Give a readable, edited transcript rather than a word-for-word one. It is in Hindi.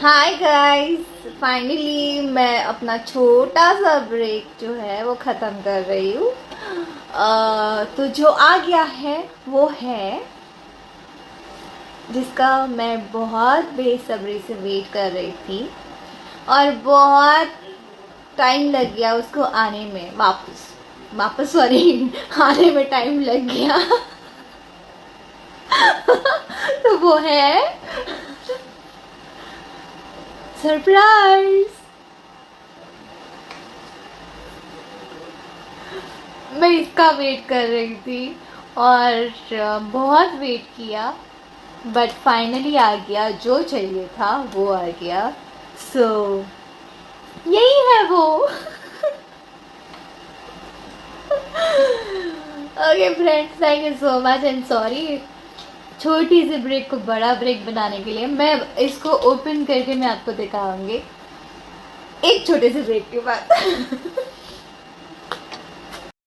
हाय गाइस, फाइनली मैं अपना छोटा सा ब्रेक जो है वो ख़त्म कर रही हूँ। तो जो आ गया है वो है जिसका मैं बहुत बेसब्री से वेट कर रही थी और बहुत टाइम लग गया उसको आने में। वापस सॉरी आने में टाइम लग गया। तो वो है सरप्राइज। मैं इसका वेट कर रही थी और बहुत वेट किया, बट फाइनली आ गया। जो चाहिए था वो आ गया। सो यही है वो। Okay friends, thank you so much and sorry छोटी सी ब्रेक को बड़ा ब्रेक बनाने के लिए। मैं इसको ओपन करके मैं आपको दिखाऊंगी एक छोटे से ब्रेक के बाद।